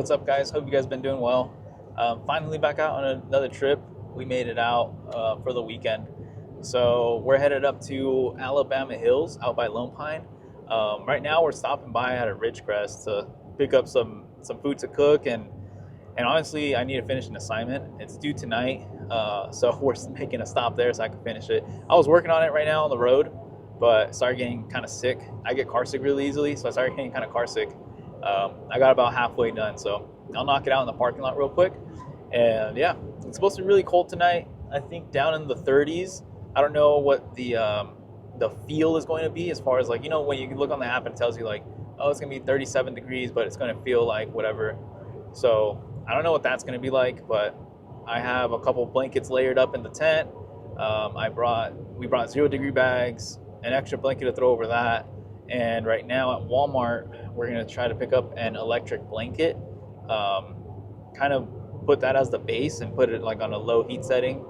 what's up, guys? Hope you guys been doing well. Finally back out on another trip. We made it out for the weekend. So we're headed up to Alabama Hills out by Lone Pine. Right now we're stopping by at a Ridgecrest to pick up some food to cook and honestly I need to finish an assignment. It's due tonight, so we're making a stop there so I can finish it. I was working on it right now on the road, but started getting kind of sick. I get car sick really easily, so I started getting kind of car sick. I got about halfway done, so I'll knock it out in the parking lot real quick. And yeah, it's supposed to be really cold tonight. I think down in the 30s. I don't know what the feel is going to be as far as like when you look on the app and it tells you like, oh, it's gonna be 37 degrees, but it's gonna feel like whatever. So I don't know what that's gonna be like, but I have a couple blankets layered up in the tent. We brought 0 degree bags, an extra blanket to throw over that, and right now at Walmart we're gonna try to pick up an electric blanket, um, kind of put that as the base and put it like on a low heat setting.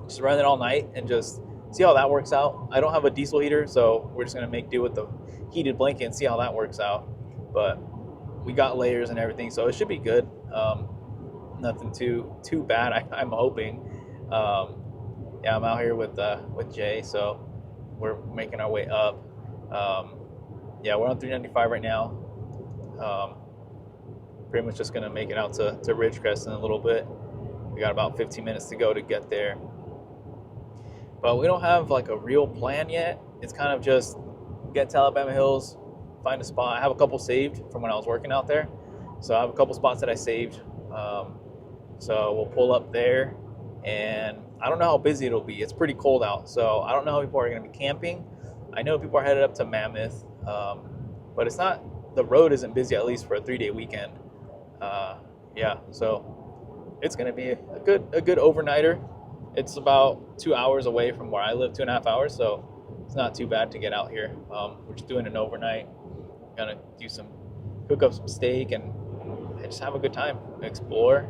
Just run it all night and just see how that works out. I don't have a diesel heater, so we're just gonna make do with the heated blanket and see how that works out. But we got layers and everything, so it should be good. Nothing too bad. I'm hoping. Yeah, I'm out here with Jay, so we're making our way up. Um, yeah, we're on 395 right now. Um, Pretty much just gonna make it out to Ridgecrest in a little bit. We got about 15 minutes to go to get there, but we don't have like a real plan yet. It's kind of just get to Alabama Hills, find a spot. I have a couple saved from when I was working out there, so I have a couple spots that I saved. Um, so we'll pull up there, and I don't know how busy it'll be. It's pretty cold out, so I don't know how people are going to be camping. I know people are headed up to Mammoth, but it's not. The road isn't busy, at least for a 3-day weekend. Yeah, so it's going to be a good overnighter. It's about 2 hours away from where I live, 2.5 hours, so it's not too bad to get out here. We're just doing an overnight. Gonna cook up some steak and just have a good time, explore.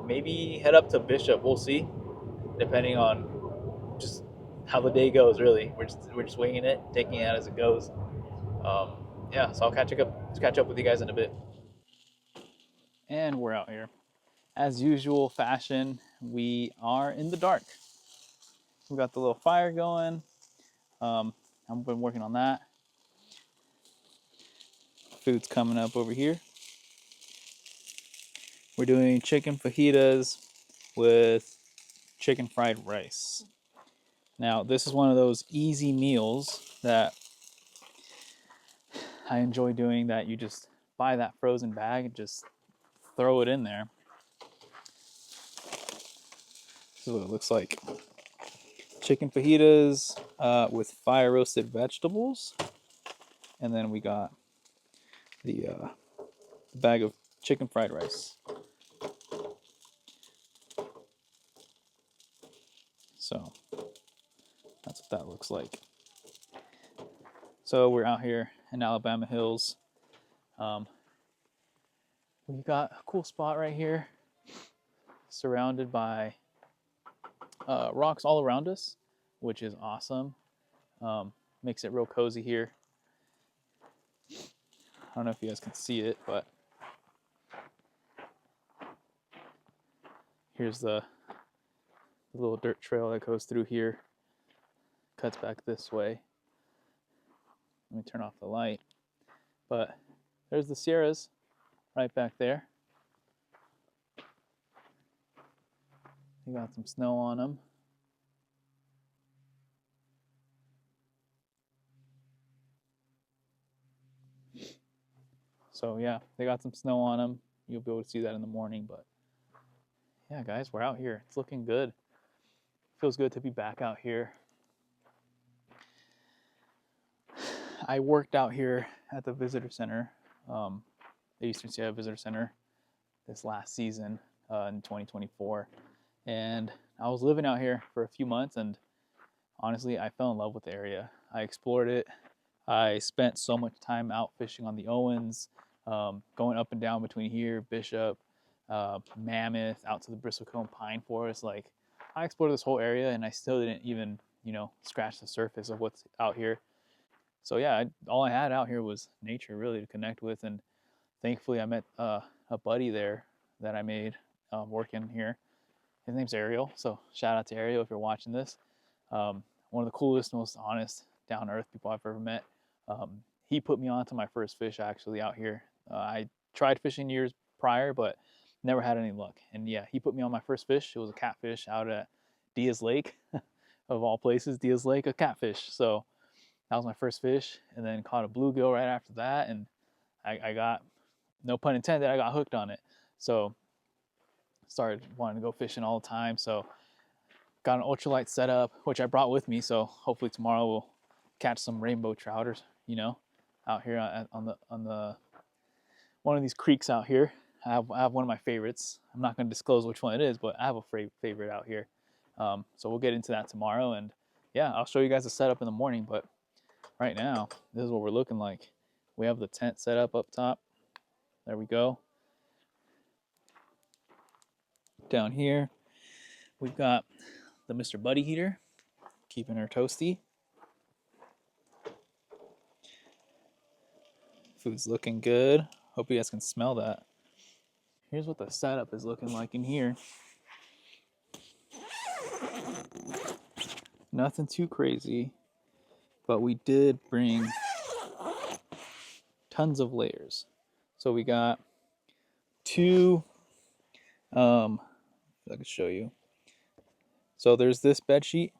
Maybe head up to Bishop. We'll see, depending on just how the day goes. Really, we're just winging it, taking it as it goes. Yeah, so I'll catch up with you guys in a bit. And we're out here, as usual fashion. We are in the dark. We got the little fire going. I've been working on that. Food's coming up over here. We're doing chicken fajitas with chicken fried rice. Now, this is one of those easy meals that I enjoy doing, that you just buy that frozen bag and just throw it in there. This is what it looks like. Chicken fajitas with fire roasted vegetables. And then we got the bag of chicken fried rice. So that's what that looks like. So we're out here in Alabama Hills. We got a cool spot right here, surrounded by rocks all around us, which is awesome. Makes it real cozy here. I don't know if you guys can see it, but here's the little dirt trail that goes through here, cuts back this way. Let me turn off the light. But there's the Sierras right back there. They got some snow on them. So yeah, they got some snow on them. You'll be able to see that in the morning, but yeah, guys, we're out here. It's looking good. Feels good to be back out here. I worked out here at the visitor center, the Eastern Seattle Visitor Center, this last season in 2024, and I was living out here for a few months, and honestly, I fell in love with the area. I explored it. I spent so much time out fishing on the Owens, going up and down between here, Bishop, Mammoth, out to the Bristlecone Pine Forest. Like, I explored this whole area, and I still didn't even, scratch the surface of what's out here. So yeah, all I had out here was nature, really, to connect with, and thankfully I met a a buddy there that I made working here. His name's Ariel, so shout out to Ariel if you're watching this. One of the coolest, most honest, down to earth people I've ever met. He put me on to my first fish actually out here. I tried fishing years prior, but never had any luck. And yeah, he put me on my first fish. It was a catfish out at Diaz Lake, of all places, Diaz Lake, a catfish. So that was my first fish, and then caught a bluegill right after that, and I got, no pun intended, I got hooked on it. So started wanting to go fishing all the time. So got an ultralight setup, which I brought with me. So hopefully tomorrow we'll catch some rainbow trouters, you know, out here on the one of these creeks out here. I have one of my favorites. I'm not going to disclose which one it is, but I have a favorite out here. So we'll get into that tomorrow, and yeah, I'll show you guys the setup in the morning. But right now, this is what we're looking like. We have the tent set up top. There we go. Down here, we've got the Mr. Buddy heater, keeping her toasty. Food's looking good. Hope you guys can smell that. Here's what the setup is looking like in here. Nothing too crazy, but we did bring tons of layers. So we got two, if I can show you. So there's this bed sheet,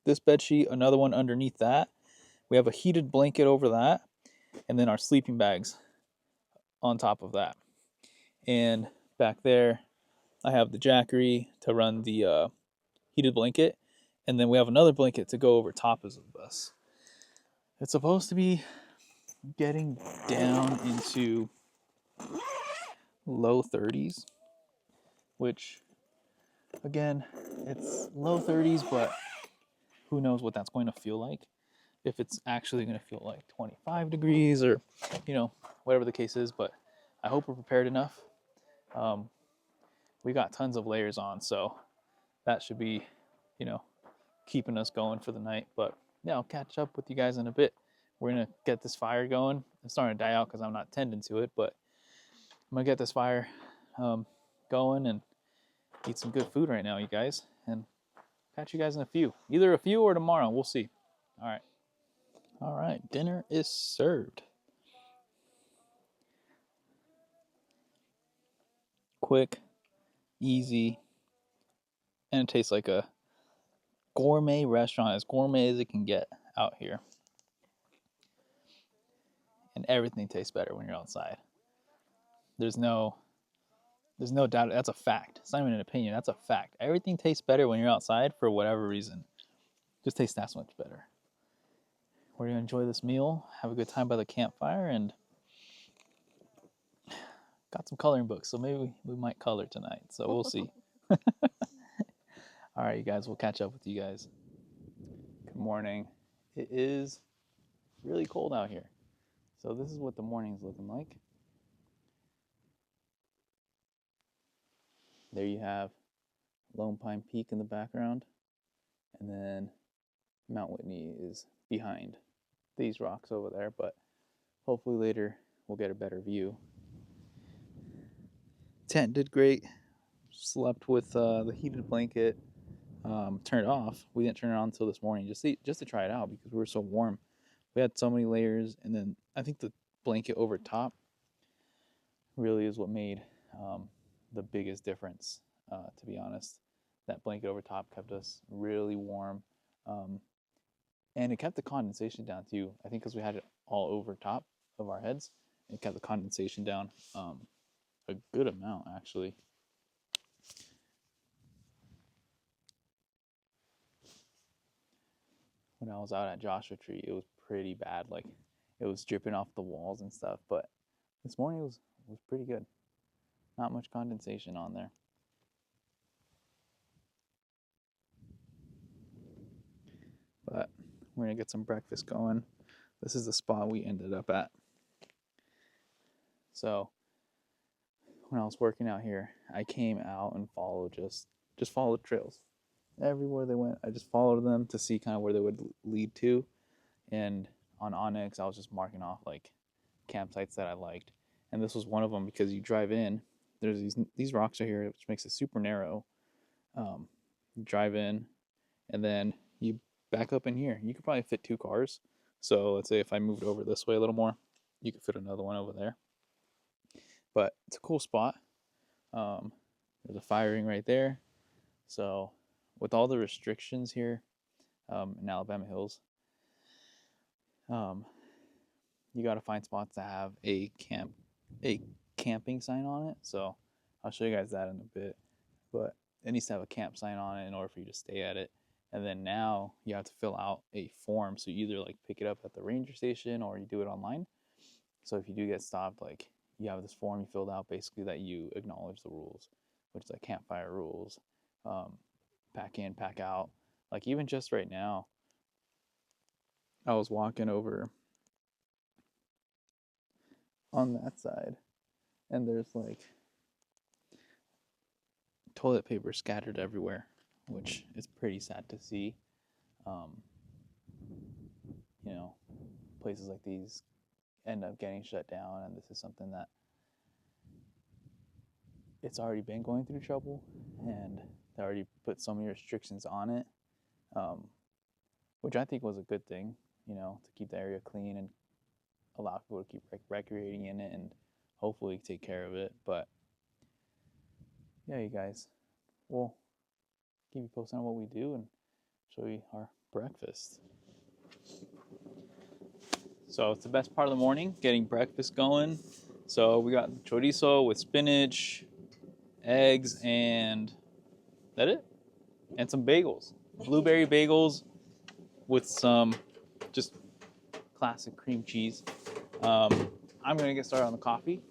another one underneath that. We have a heated blanket over that, and then our sleeping bags on top of that. And back there, I have the Jackery to run the heated blanket, and then we have another blanket to go over top of us. It's supposed to be getting down into low 30s, which again, it's low 30s, but who knows what that's going to feel like. If it's actually going to feel like 25 degrees or, you know, whatever the case is, but I hope we're prepared enough. We got tons of layers on, so that should be, you know, keeping us going for the night. But yeah, I'll catch up with you guys in a bit. We're going to get this fire going. It's starting to die out because I'm not tending to it, but I'm going to get this fire going and eat some good food right now, you guys. And catch you guys in a few. Either a few or tomorrow. We'll see. All right. All right. Dinner is served. Quick, easy, and it tastes like a gourmet restaurant, as gourmet as it can get out here. And everything tastes better when you're outside. There's no doubt. That's a fact. It's not even an opinion. That's a fact. Everything tastes better when you're outside for whatever reason. Just tastes that much better. We're gonna enjoy this meal, have a good time by the campfire, and got some coloring books, so maybe we might color tonight. So we'll see. All right, you guys. We'll catch up with you guys. Good morning. It is really cold out here, so this is what the morning's looking like. There you have Lone Pine Peak in the background, and then Mount Whitney is behind these rocks over there, but hopefully later we'll get a better view. Tent did great. Slept with the heated blanket turned off. We didn't turn it on until this morning just to try it out because we were so warm. We had so many layers, and then I think the blanket over top really is what made the biggest difference, to be honest. That blanket over top kept us really warm, and it kept the condensation down too. I think because we had it all over top of our heads, it kept the condensation down a good amount, actually. When I was out at Joshua Tree, it was pretty bad. Like, it was dripping off the walls and stuff. But this morning was pretty good. Not much condensation on there. But we're gonna get some breakfast going. This is the spot we ended up at. So when I was working out here, I came out and followed just followed trails. Everywhere they went, I just followed them to see kind of where they would lead to. And on Onyx, I was just marking off like campsites that I liked. and this was one of them because you drive in. There's these rocks are here, which makes it super narrow. You drive in, and then you back up in here. You could probably fit 2 cars. So let's say if I moved over this way a little more, you could fit another one over there. But it's a cool spot. There's a fire ring right there. So with all the restrictions here in Alabama Hills, you got to find spots that have a camping sign on it. So I'll show you guys that in a bit. But it needs to have a camp sign on it in order for you to stay at it. And then now you have to fill out a form. So you either like pick it up at the ranger station or you do it online. So if you do get stopped, like you have this form you filled out basically that you acknowledge the rules, which is like campfire rules, pack in, pack out. Like even just right now, I was walking over on that side and there's like toilet paper scattered everywhere, which is pretty sad to see. You know, places like these end up getting shut down, and this is something that it's already been going through trouble, and they already put so many restrictions on it, which I think was a good thing, you know, to keep the area clean and allow people to keep recreating in it and hopefully take care of it. But yeah, you guys, we'll keep you posted on what we do and show you our breakfast. So it's the best part of the morning, getting breakfast going. So we got chorizo with spinach, eggs, and that it? And some bagels. Blueberry bagels with some just classic cream cheese. I'm gonna get started on the coffee.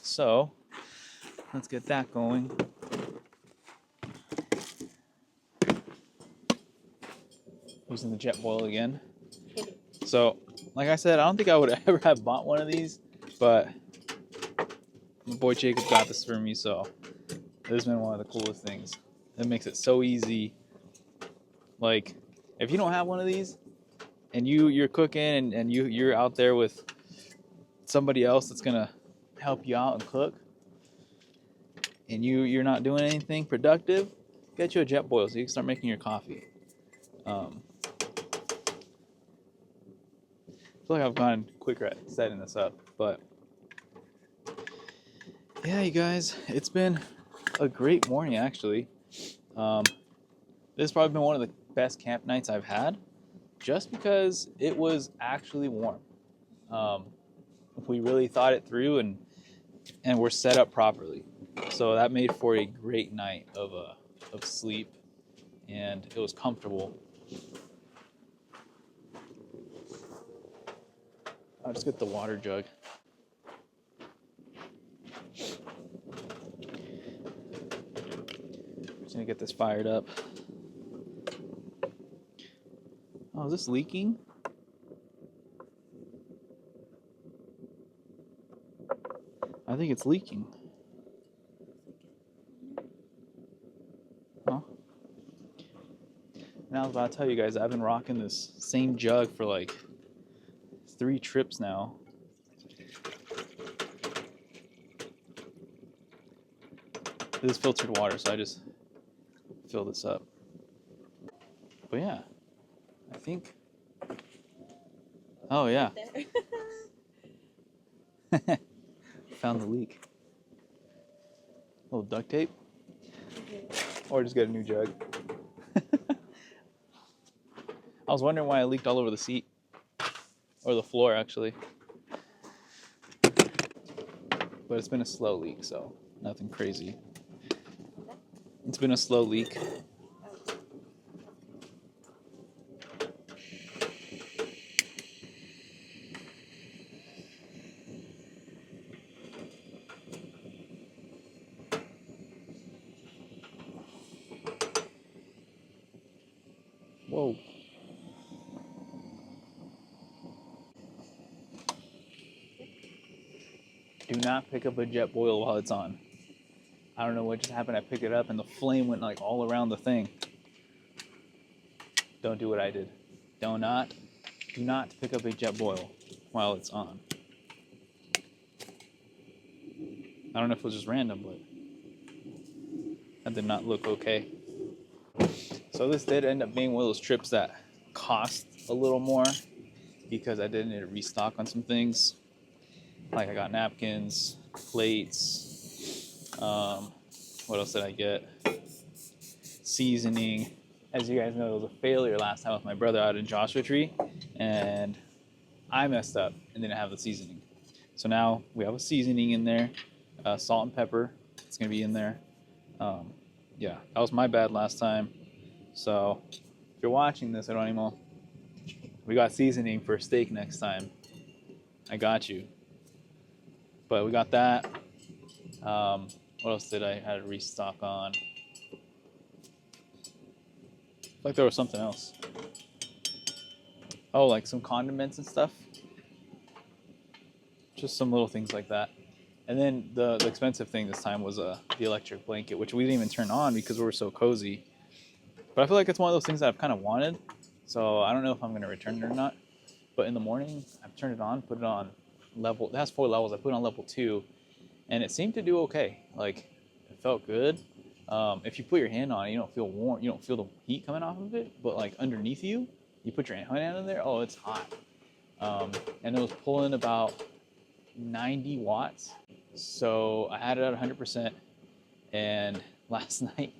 So let's get that going. Using the Jetboil again. So, like I said, I don't think I would ever have bought one of these, but my boy Jacob got this for me, so this has been one of the coolest things. It makes it so easy. Like, if you don't have one of these, and you're cooking and you're out there with somebody else that's gonna help you out and cook, and you're not doing anything productive, get you a Jetboil so you can start making your coffee. I feel like I've gone quicker at setting this up, but yeah, you guys, it's been a great morning actually. This has probably been one of the best camp nights I've had, just because it was actually warm. We really thought it through and we're set up properly, so that made for a great night of sleep, and it was comfortable. I'll just get the water jug. Just gonna get this fired up. Oh, is this leaking? I think it's leaking. Huh? And I was about to tell you guys, I've been rocking this same jug for like 3 trips now. This is filtered water, so I just fill this up. But yeah, I think. Oh yeah. Found the leak. A little duct tape. Or just get a new jug. I was wondering why it leaked all over the seat. Or the floor, actually. But it's been a slow leak, so nothing crazy. It's been a slow leak. Whoa. Do not pick up a Jetboil while it's on. I don't know what just happened. I picked it up and the flame went like all around the thing. Don't do what I did. Do not pick up a Jetboil while it's on. I don't know if it was just random, but that did not look okay. So this did end up being one of those trips that cost a little more because I did need to restock on some things. Like I got napkins, plates. What else did I get? Seasoning. As you guys know, it was a failure last time with my brother out in Joshua Tree, and I messed up and didn't have the seasoning. So now we have a seasoning in there, salt and pepper. It's gonna be in there. Yeah, that was my bad last time. So if you're watching this, Eronimo, we got seasoning for steak next time. I got you. But we got that. What else did I had to restock on? Like there was something else. Oh, like some condiments and stuff. Just some little things like that. And then the expensive thing this time was the electric blanket, which we didn't even turn on because we were so cozy. But I feel like it's one of those things that I've kind of wanted. So I don't know if I'm going to return it or not. But in the morning, I've turned it on, put it on level. It has 4 levels. I put it on level 2. And it seemed to do okay. Like, it felt good. If you put your hand on it, you don't feel warm. You don't feel the heat coming off of it. But like underneath you, you put your hand in there. Oh, it's hot. And it was pulling about 90 watts. So I had it at 100%. And last night,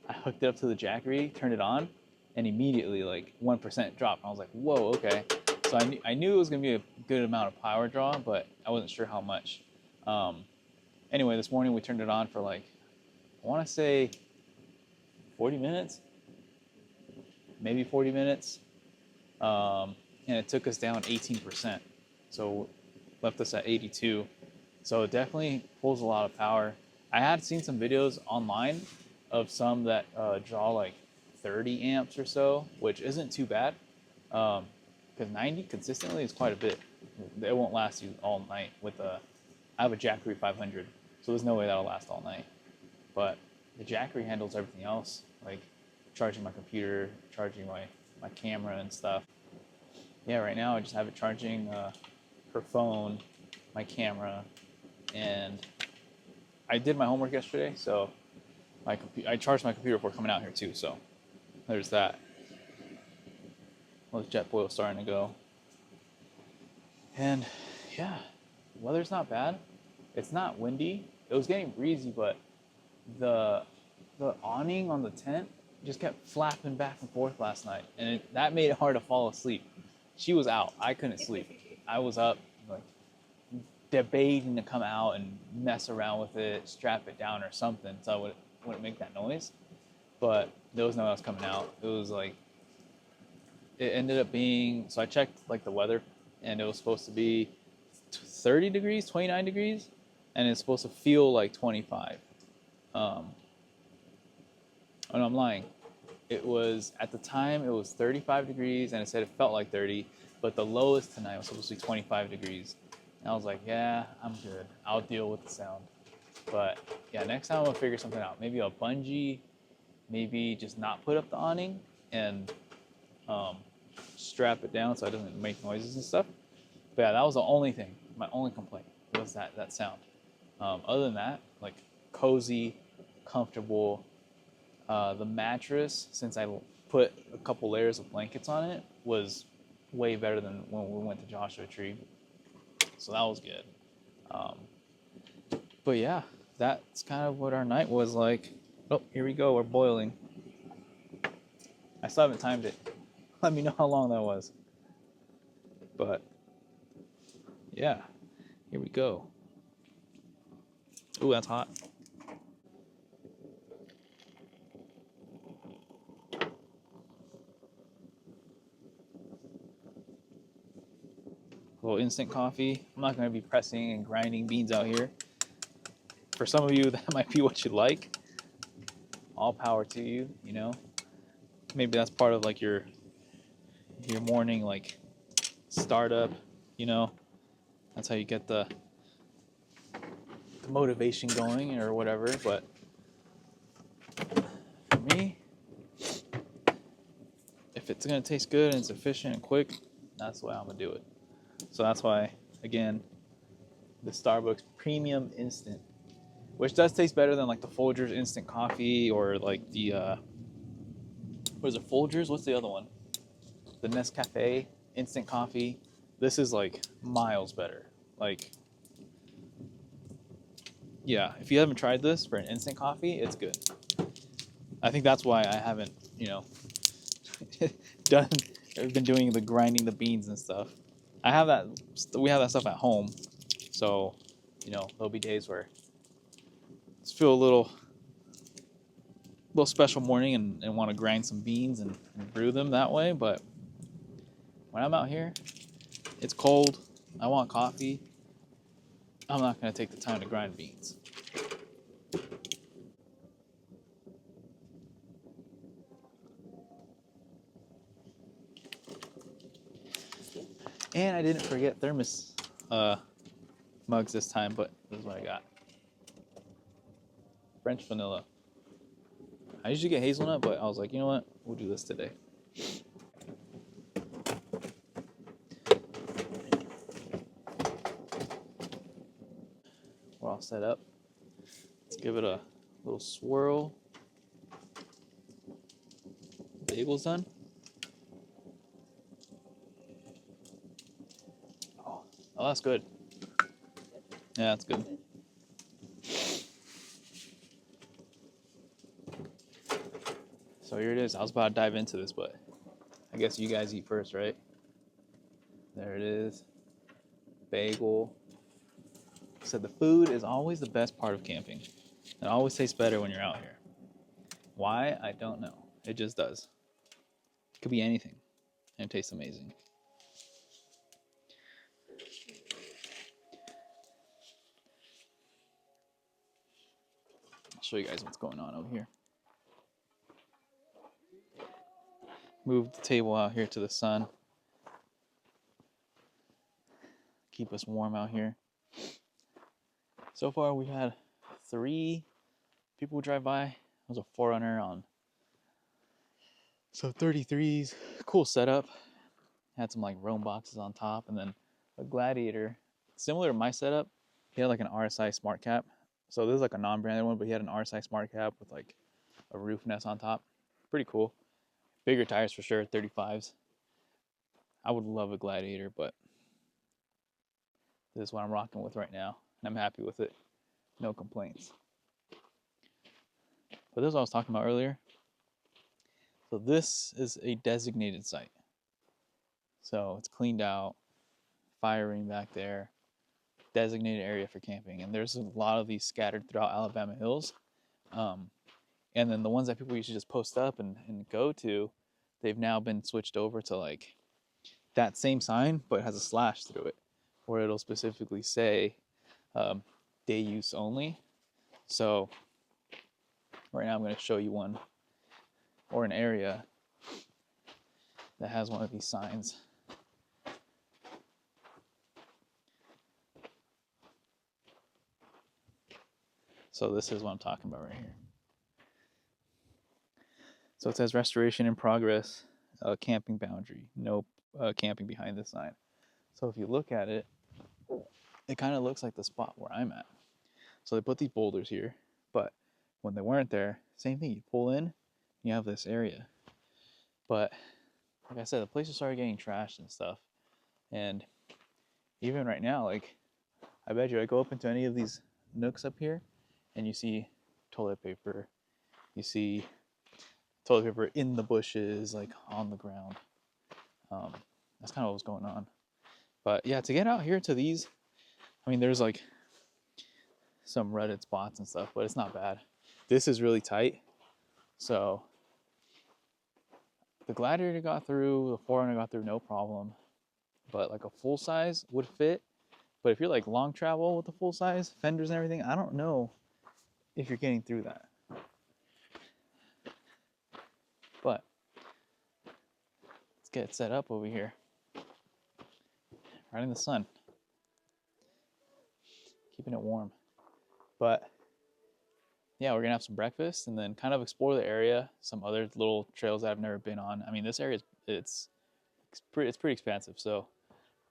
I hooked it up to the Jackery, turned it on, and immediately like 1% dropped. I was like, whoa, okay. So I knew it was gonna be a good amount of power draw, but I wasn't sure how much. Anyway, this morning we turned it on for like, I wanna say 40 minutes, maybe 40 minutes. And it took us down 18%. So left us at 82. So it definitely pulls a lot of power. I had seen some videos online of some that draw like 30 amps or so, which isn't too bad. Because 90 consistently is quite a bit. It won't last you all night with I have a Jackery 500, so there's no way that'll last all night. But the Jackery handles everything else, like charging my computer, charging my camera and stuff. Yeah, right now I just have it charging her phone, my camera, and I did my homework yesterday, so I charged my computer before coming out here too, so there's that. Well, the jet boil's starting to go. And yeah, weather's not bad. It's not windy. It was getting breezy, but the awning on the tent just kept flapping back and forth last night, and that made it hard to fall asleep. She was out. I couldn't sleep. I was up, like, debating to come out and mess around with it, strap it down or something so I wouldn't make that noise. But there was no one else coming out. It was like, it ended up being, so I checked like the weather, and it was supposed to be 30 degrees, 29 degrees, and it's supposed to feel like 25. Oh no, I'm lying. It was, at the time, it was 35 degrees, and it said it felt like 30, but the lowest tonight was supposed to be 25 degrees. And I was like, yeah, I'm good. I'll deal with the sound. But yeah, next time I'm gonna figure something out. Maybe a bungee, maybe just not put up the awning and strap it down so it doesn't make noises and stuff. But yeah, that was the only thing. My only complaint was that sound. Other than that, like, cozy, comfortable. The mattress, since I put a couple layers of blankets on it, was way better than when we went to Joshua Tree. So that was good. But yeah, that's kind of what our night was like. Oh, here we go. We're boiling. I still haven't timed it. Let me know how long that was. But yeah, here we go. Ooh, that's hot. A little instant coffee. I'm not going to be pressing and grinding beans out here. For some of you, that might be what you like. All power to you, you know. Maybe that's part of like your morning like startup, you know. That's how you get the motivation going or whatever. But for me, if it's gonna taste good and it's efficient and quick, that's the way I'm gonna do it. So that's why, again, the Starbucks Premium Instant. which does taste better than like the Folgers instant coffee or like the what is it, Folgers? What's the other one? The Nescafe instant coffee. This is like miles better. Like, yeah, if you haven't tried this for an instant coffee, it's good. I think that's why I haven't, you know, done. I've been doing the grinding the beans and stuff. I have that. We have that stuff at home, so you know there'll be days where just feel a little special morning and want to grind some beans and brew them that way. But when I'm out here, it's cold. I want coffee. I'm not gonna take the time to grind beans. And I didn't forget thermos mugs this time, but this is what I got. French vanilla. I usually get hazelnut, but I was like, you know what? We'll do this today. We're all set up. Let's give it a little swirl. Bagel's done. Oh, that's good. Yeah, that's good. So here it is. I was about to dive into this, but I guess you guys eat first, right? There it is. Bagel. So the food is always the best part of camping. It always tastes better when you're out here. Why? I don't know. It just does. It could be anything, and it tastes amazing. I'll show you guys what's going on over here. Move the table out here to the sun. Keep us warm out here. So far, we've had 3 people drive by. It was a 4Runner on. So 33s, cool setup. Had some like roam boxes on top, and then a Gladiator, similar to my setup. He had like an RSI Smart Cap. So this is like a non-branded one, but he had an RSI Smart Cap with like a roof nest on top. Pretty cool. Bigger tires for sure, 35s. I would love a Gladiator, but this is what I'm rocking with right now, and I'm happy with it. No complaints. But this is what I was talking about earlier. So this is a designated site. So it's cleaned out, fire ring back there, designated area for camping. And there's a lot of these scattered throughout Alabama Hills. And then the ones that people used to just post up and go to, they've now been switched over to like that same sign, but it has a slash through it, where it'll specifically say day use only. So right now I'm going to show you one, or an area that has one of these signs. So this is what I'm talking about right here. So it says restoration in progress, camping boundary, no camping behind this sign. So if you look at it, it kind of looks like the spot where I'm at. So they put these boulders here, but when they weren't there, same thing. You pull in, you have this area. But like I said, the places started getting trashed and stuff. And even right now, like, I bet you I go up into any of these nooks up here and you see toilet paper, you see toilet paper in the bushes, like on the ground. That's kind of what's going on. But yeah, to get out here to these, I mean, there's like some rutted spots and stuff, but it's not bad. This is really tight. So the Gladiator got through, the 4Runner got through, no problem. But like a full size would fit. But if you're like long travel with the full size fenders and everything, I don't know if you're getting through that. But let's get it set up over here. Right in the sun. Keeping it warm. But yeah, we're gonna have some breakfast and then kind of explore the area, some other little trails that I've never been on. I mean, this area it's pretty expansive, so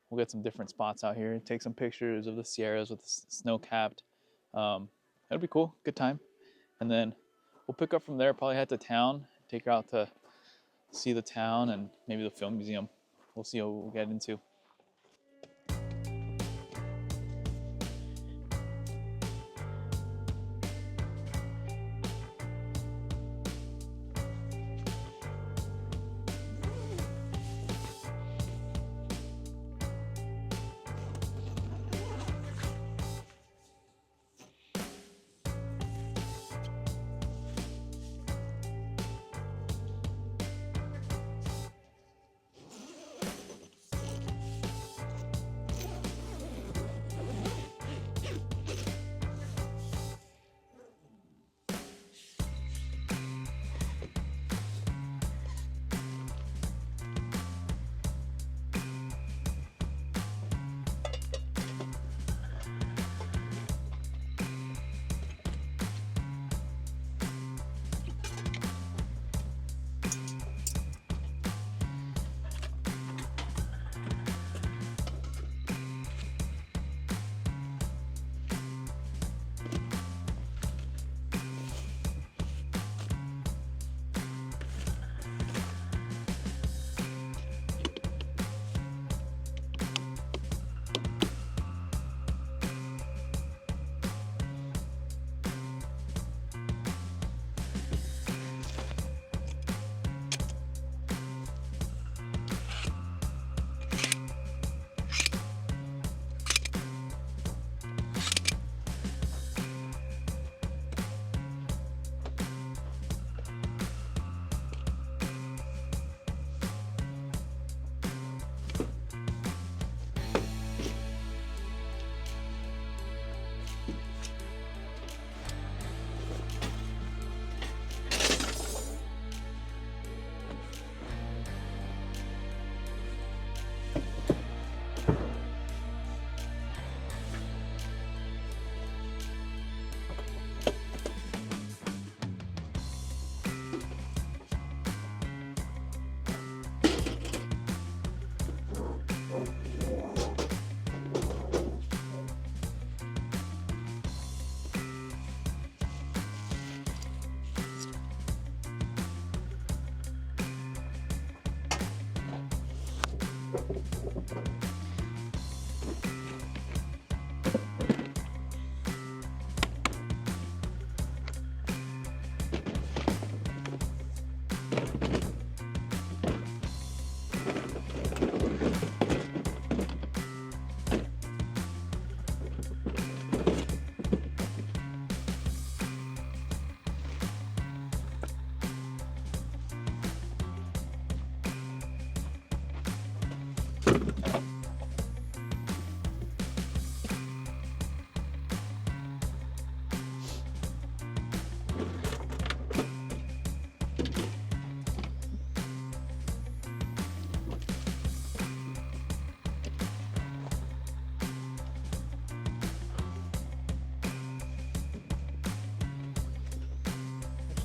we'll get some different spots out here, take some pictures of the Sierras with the snow capped. it'll be cool, good time. And then we'll pick up from there. Probably head to town, take her out to see the town and maybe the film museum. We'll see what we'll get into.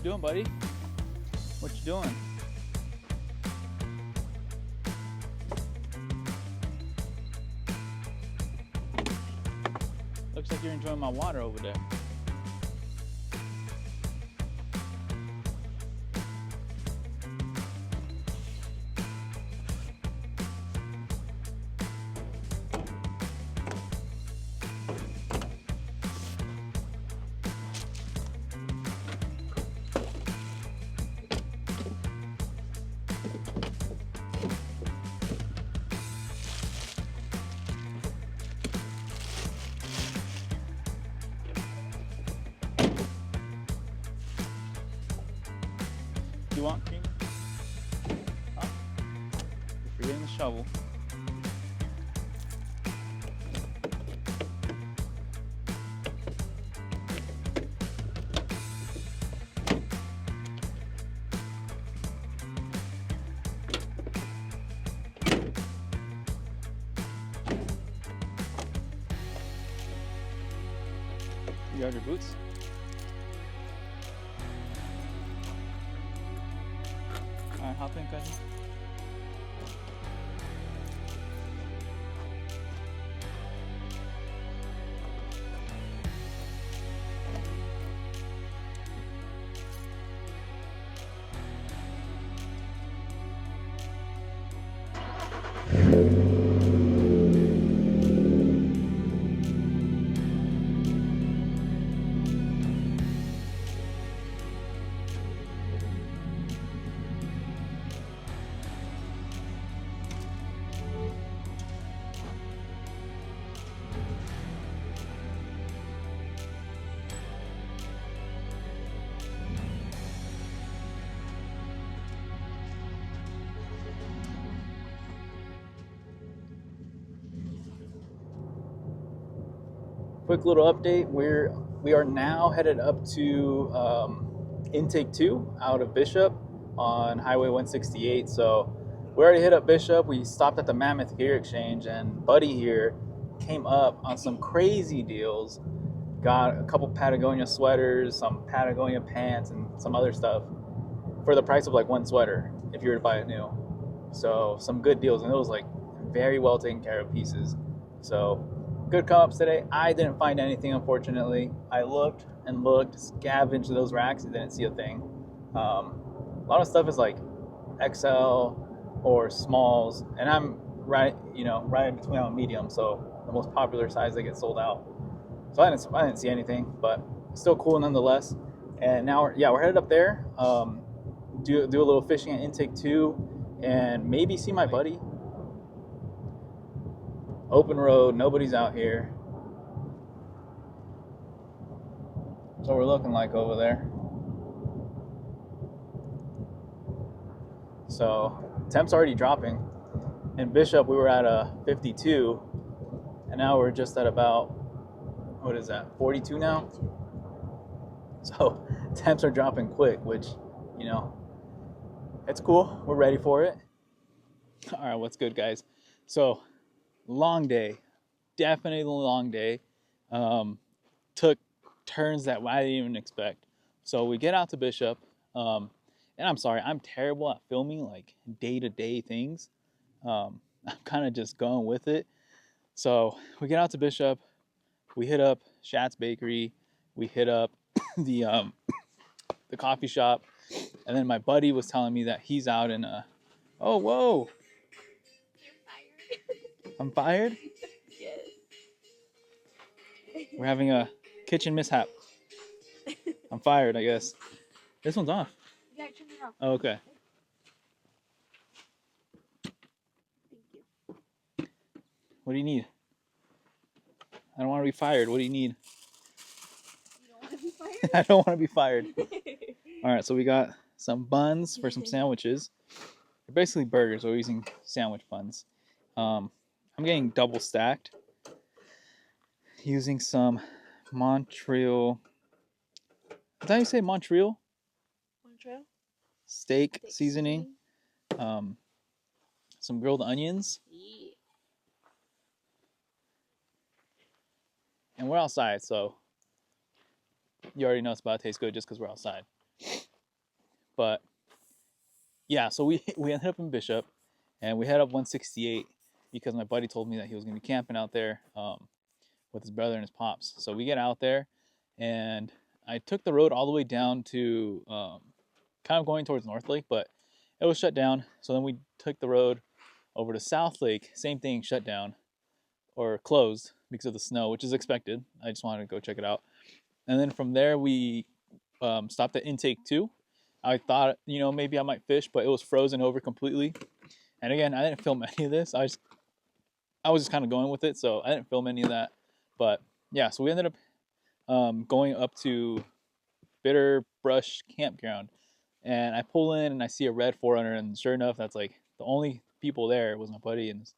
What you doing, buddy? What you doing? Looks like you're enjoying my water over there. You want cream? Huh? You're forgetting the shovel. You got your boots? Alright, hop in, cousin. Quick little update. We are now headed up to intake 2 out of Bishop on Highway 168. So we already hit up Bishop. We stopped at the Mammoth Gear Exchange, and Buddy here came up on some crazy deals. Got a couple Patagonia sweaters, some Patagonia pants, and some other stuff for the price of like one sweater if you were to buy it new. So some good deals, and it was like very well taken care of pieces. So good come-ups today. I didn't find anything, unfortunately. I looked and looked, scavenged those racks, and didn't see a thing. A lot of stuff is like XL or smalls, and I'm right in between on medium, so the most popular size that gets sold out. So I didn't see anything, but still cool nonetheless. And now we're headed up there. Do a little fishing at intake 2, and maybe see my buddy. Open road, nobody's out here. That's what we're looking like over there. So temps already dropping. In Bishop we were at a 52, and now we're just at about, what is that, 42 now? So temps are dropping quick, which, it's cool. We're ready for it. All right, what's good, guys? So long day, definitely a long day. Took turns that I didn't even expect. So we get out to Bishop, and I'm sorry, I'm terrible at filming like day-to-day things. I'm kind of just going with it. So we get out to Bishop, we hit up Shat's Bakery, we hit up the coffee shop, and then my buddy was telling me that he's out in oh, whoa. I'm fired? Yes. We're having a kitchen mishap. I'm fired, I guess. This one's off. Yeah, turn it off. Oh, okay. Thank you. What do you need? I don't want to be fired. What do you need? You don't want to be fired? I don't want to be fired. All right, so we got some buns for some sandwiches. They're basically burgers. We're using sandwich buns. I'm getting double stacked. Using some Montreal. Is that how you say Montreal? Montreal? Steak seasoning. Some grilled onions. Yeah. And we're outside, so you already know it's about to taste good just because we're outside. But yeah, so we ended up in Bishop, and we head up 168 because my buddy told me that he was going to be camping out there with his brother and his pops. So we get out there, and I took the road all the way down to kind of going towards North Lake, but it was shut down. So then we took the road over to South Lake. Same thing, shut down or closed because of the snow, which is expected. I just wanted to go check it out. And then from there, we stopped at intake 2. I thought, maybe I might fish, but it was frozen over completely. And again, I didn't film any of this. I was just kind of going with it, so I didn't film any of that. But yeah, so we ended up going up to Bitter Brush Campground, and I pull in and I see a red 4Runner, and sure enough, that's like the only people there was my buddy and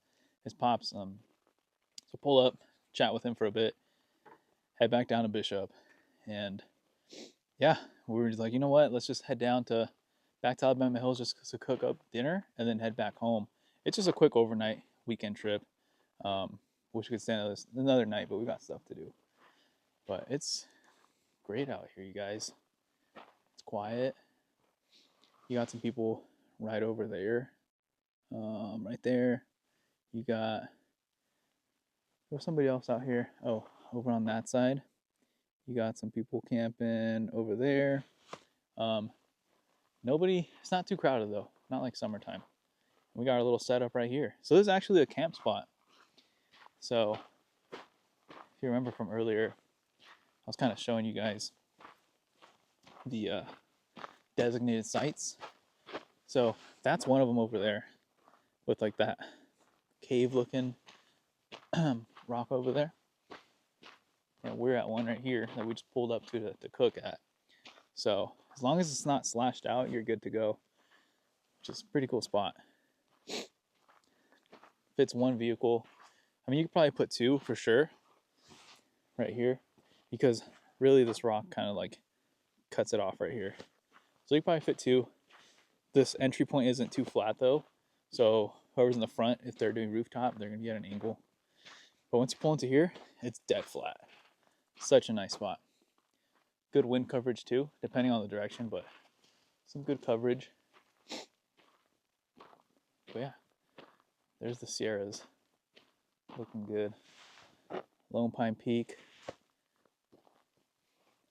his pops. So pull up, chat with him for a bit, head back down to Bishop, and yeah, we were just like, you know what? Let's just head back to Alabama Hills just to cook up dinner and then head back home. It's just a quick overnight weekend trip. Wish we could stay another night, but we got stuff to do. But it's great out here, you guys. It's quiet. You got some people right over there. Right there. There's somebody else out here. Oh, over on that side. You got some people camping over there. Nobody, it's not too crowded though. Not like summertime. We got our little setup right here. So this is actually a camp spot. So if you remember from earlier, I was kind of showing you guys the designated sites. So that's one of them over there with like that cave looking rock over there. And we're at one right here that we just pulled up to cook at. So as long as it's not slashed out, you're good to go. Which is a pretty cool spot. Fits one vehicle. I mean, you could probably put two for sure right here, because really this rock kind of like cuts it off right here. So you probably fit two. This entry point isn't too flat though, so whoever's in the front, if they're doing rooftop, they're gonna be at an angle. But once you pull into here, it's dead flat. Such a nice spot. Good wind coverage too, depending on the direction, but some good coverage. But yeah, there's the Sierras. Looking good. Lone Pine Peak. If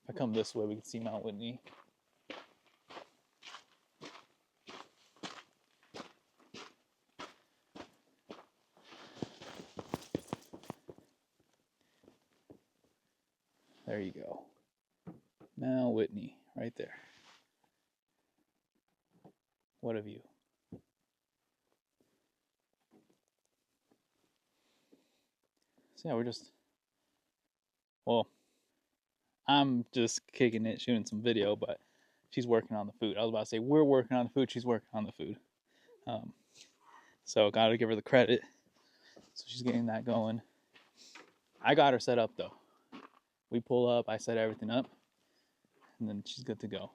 I come this way, we can see Mount Whitney. There you go. Mount Whitney, right there. What a view. So yeah, well, I'm just kicking it, shooting some video, but she's working on the food. I was about to say, we're working on the food, she's working on the food. So gotta give her the credit. So she's getting that going. I got her set up though. We pull up, I set everything up, and then she's good to go.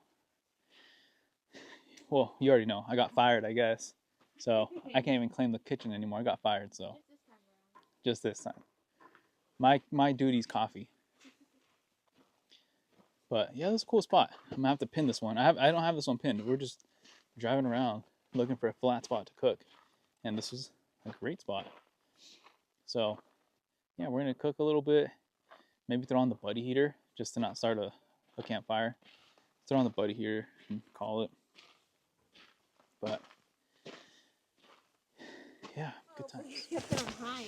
Well, you already know, I got fired, I guess. So I can't even claim the kitchen anymore. I got fired, so just this time. My duty's coffee. But yeah, that's a cool spot. I'm gonna have to pin this one. I don't have this one pinned. We're just driving around looking for a flat spot to cook, and this is a great spot. So yeah, we're gonna cook a little bit. Maybe throw on the buddy heater just to not start a campfire. Throw on the buddy heater and call it. But yeah, good times. You kept it on high.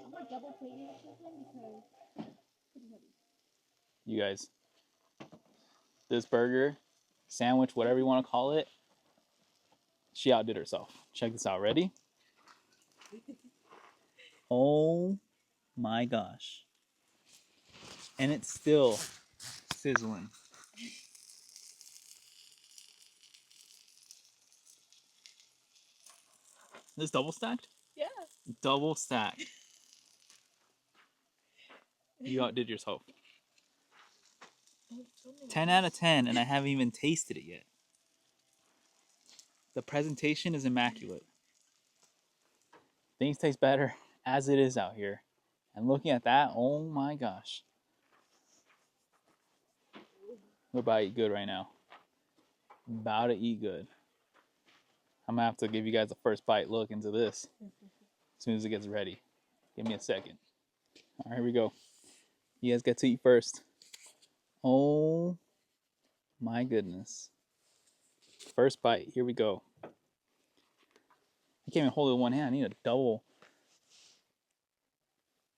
I'm gonna double plate it chicken because You guys, this burger, sandwich, whatever you want to call it, she outdid herself. Check this out. Ready? Oh my gosh. And it's still sizzling. This double stacked? yeah. Double stacked. You outdid yourself. 10 out of 10, and I haven't even tasted it yet. The presentation is immaculate. Things taste better as it is out here. And looking at that, oh my gosh. We're about to eat good right now. About to eat good. I'm gonna have to give you guys a first bite look into this as soon as it gets ready. Give me a second. All right, here we go. You guys get to eat first. Oh my goodness. First bite. Here we go. I can't even hold it with one hand. I need a double.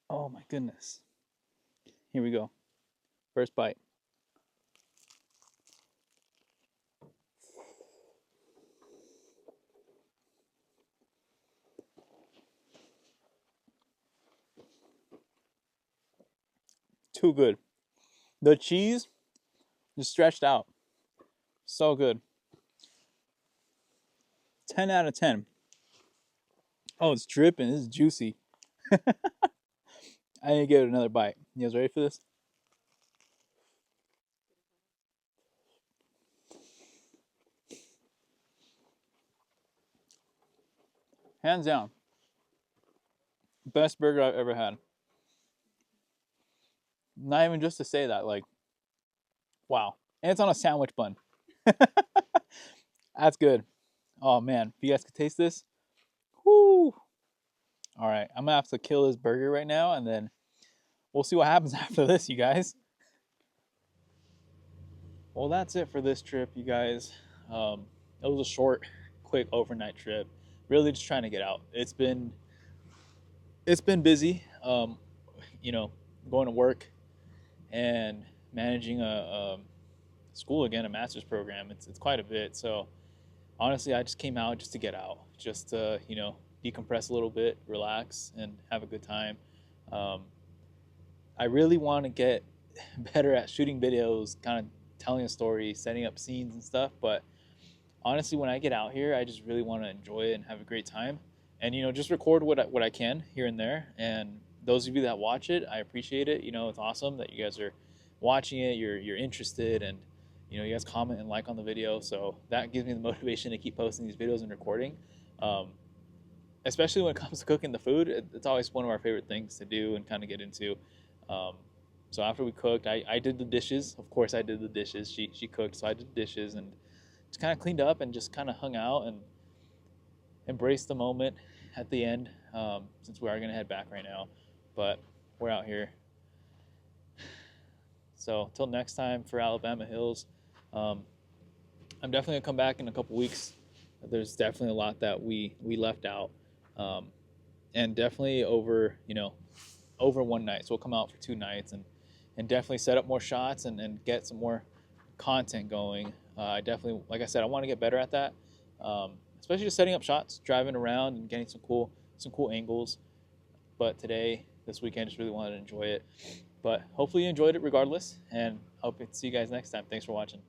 Oh my goodness. Here we go. First bite. Too good. The cheese is stretched out. So good. 10 out of 10. Oh, it's dripping. This is juicy. I need to give it another bite. You guys ready for this? Hands down. Best burger I've ever had. Not even just to say that, like, Wow. And it's on a sandwich bun. That's good. Oh man, if you guys could taste this. Whoo. All right, I'm gonna have to kill this burger right now, and then we'll see what happens after this, you guys. Well, that's it for this trip, you guys. It was a short, quick overnight trip. Really just trying to get out. It's been busy. You know, going to work and managing a school again, a master's program. It's quite a bit. So honestly, I just came out just to get out, just to decompress a little bit, relax, and have a good time. Um, I really want to get better at shooting videos, kind of telling a story, setting up scenes and stuff. But honestly, when I get out here, I just really want to enjoy it and have a great time, and just record what I can here and there. And those of you that watch it, I appreciate it. It's awesome that you guys are watching it. You're interested, and you guys comment and like on the video. So that gives me the motivation to keep posting these videos and recording. Um, Especially when it comes to cooking the food, it's always one of our favorite things to do and kind of get into. Um, so after we cooked, I did the dishes. Of course, I did the dishes. She cooked, so I did the dishes and just kind of cleaned up and just kind of hung out and embraced the moment at the end. Since we are gonna head back right now, but we're out here. So till next time for Alabama Hills, um, I'm definitely gonna come back in a couple weeks. There's definitely a lot that we left out, um, and definitely over one night. So we'll come out for 2 nights and definitely set up more shots and get some more content going. I definitely, like I said, I want to get better at that, especially just setting up shots, driving around and getting some cool angles. But this weekend, just really wanted to enjoy it. But hopefully you enjoyed it regardless, and hope to see you guys next time. Thanks for watching.